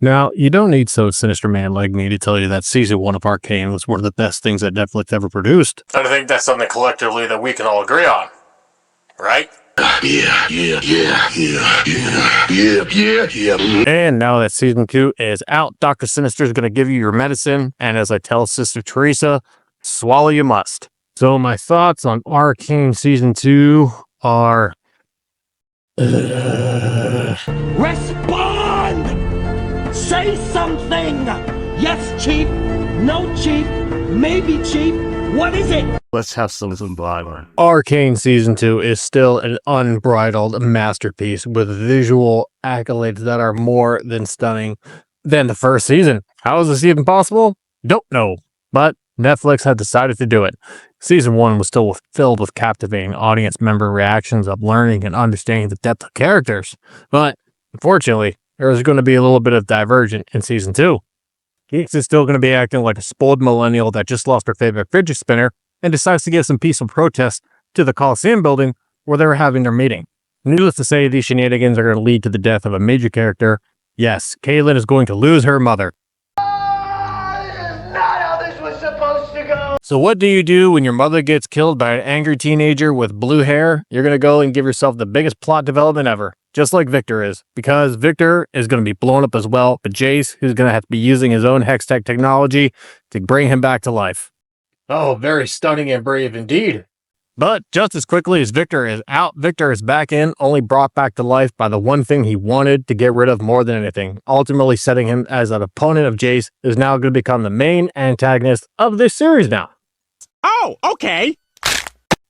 Now, you don't need so sinister man like me to tell you that season 1 of Arcane was one of the best things that Netflix ever produced. And I think that's something collectively that we can all agree on, right? Yeah. And now that season 2 is out, Dr. Sinister is going to give you your medicine, and as I tell Sister Teresa, swallow you must. So my thoughts on Arcane season 2 are... Respond! Say something! Yes, Chief. No, Chief. Maybe, Chief. What is it? Let's have some violence. Arcane season 2 is still an unbridled masterpiece with visual accolades that are more than stunning than the first season. How is this even possible? Don't know. But Netflix had decided to do it. Season 1 was still filled with captivating audience member reactions of learning and understanding the depth of characters. But unfortunately, there was going to be a little bit of divergent in season 2. Geeks is still going to be acting like a spoiled millennial that just lost her favorite fidget spinner and decides to give some peaceful protest to the Coliseum building where they were having their meeting. Needless to say, these shenanigans are going to lead to the death of a major character. Yes, Caitlyn is going to lose her mother. So what do you do when your mother gets killed by an angry teenager with blue hair? You're going to go and give yourself the biggest plot development ever, just like Victor is, because Victor is going to be blown up as well, but Jace, who's going to have to be using his own Hextech technology to bring him back to life. Oh, very stunning and brave indeed. But just as quickly as Victor is out, Victor is back in, only brought back to life by the one thing he wanted to get rid of more than anything, ultimately setting him as an opponent of Jace, who's now going to become the main antagonist of this series now. Oh, okay.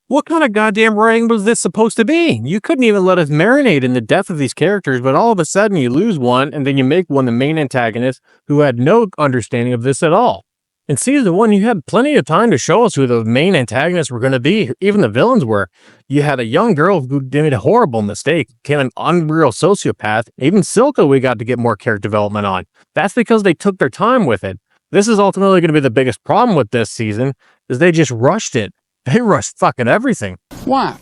What kind of goddamn writing was this supposed to be? You couldn't even let us marinate in the death of these characters, but all of a sudden you lose one, and then you make one the main antagonist who had no understanding of this at all. In season 1, you had plenty of time to show us who the main antagonists were going to be, even the villains were. You had a young girl who made a horrible mistake, became an unreal sociopath. Even Silka we got to get more character development on. That's because they took their time with it. This is ultimately going to be the biggest problem with this season, is they just rushed it. They rushed fucking everything. Why?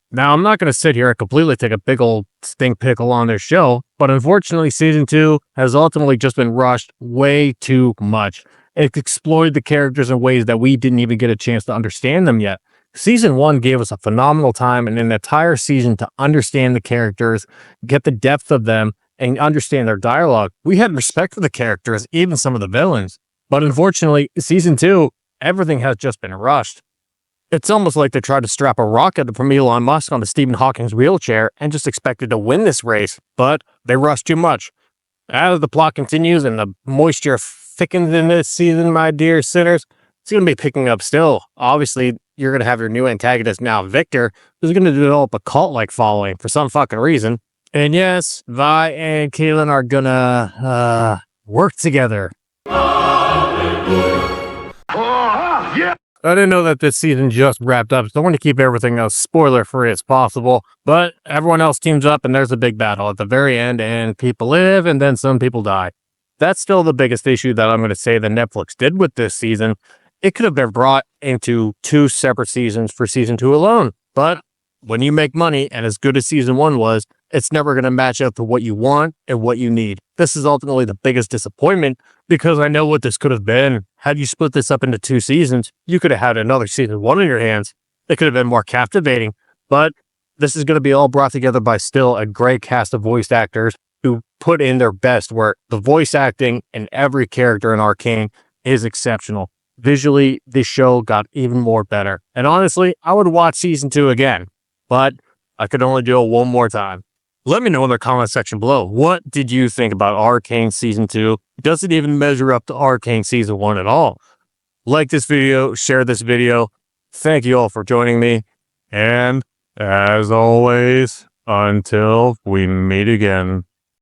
Now, I'm not going to sit here and completely take a big old stink pickle on their show, but unfortunately, season 2 has ultimately just been rushed way too much. It exploited the characters in ways that we didn't even get a chance to understand them yet. Season 1 gave us a phenomenal time and an entire season to understand the characters, get the depth of them, and understand their dialogue. We had respect for the characters, even some of the villains. But unfortunately, season 2, everything has just been rushed. It's almost like they tried to strap a rocket from Elon Musk onto Stephen Hawking's wheelchair and just expected to win this race, but they rushed too much. As the plot continues and the moisture thickens in this season, my dear sinners, it's going to be picking up still. Obviously, you're going to have your new antagonist now, Victor, who's going to develop a cult-like following for some fucking reason. And yes, Vi and Caitlyn are going to work together. I didn't know that this season just wrapped up, so I want to keep everything as spoiler-free as possible. But everyone else teams up, and there's a big battle at the very end, and people live, and then some people die. That's still the biggest issue that I'm going to say that Netflix did with this season. It could have been brought into 2 separate seasons for season 2 alone. But when you make money, and as good as season 1 was, it's never going to match up to what you want and what you need. This is ultimately the biggest disappointment because I know what this could have been. Had you split this up into 2 seasons, you could have had another season 1 in your hands. It could have been more captivating, but this is going to be all brought together by still a great cast of voice actors who put in their best work. The voice acting in every character in Arcane is exceptional. Visually, this show got even more better. And honestly, I would watch season 2 again, but I could only do it one more time. Let me know in the comment section below. What did you think about Arcane Season 2? Does it even measure up to Arcane Season 1 at all? Like this video, share this video. Thank you all for joining me. And as always, until we meet again.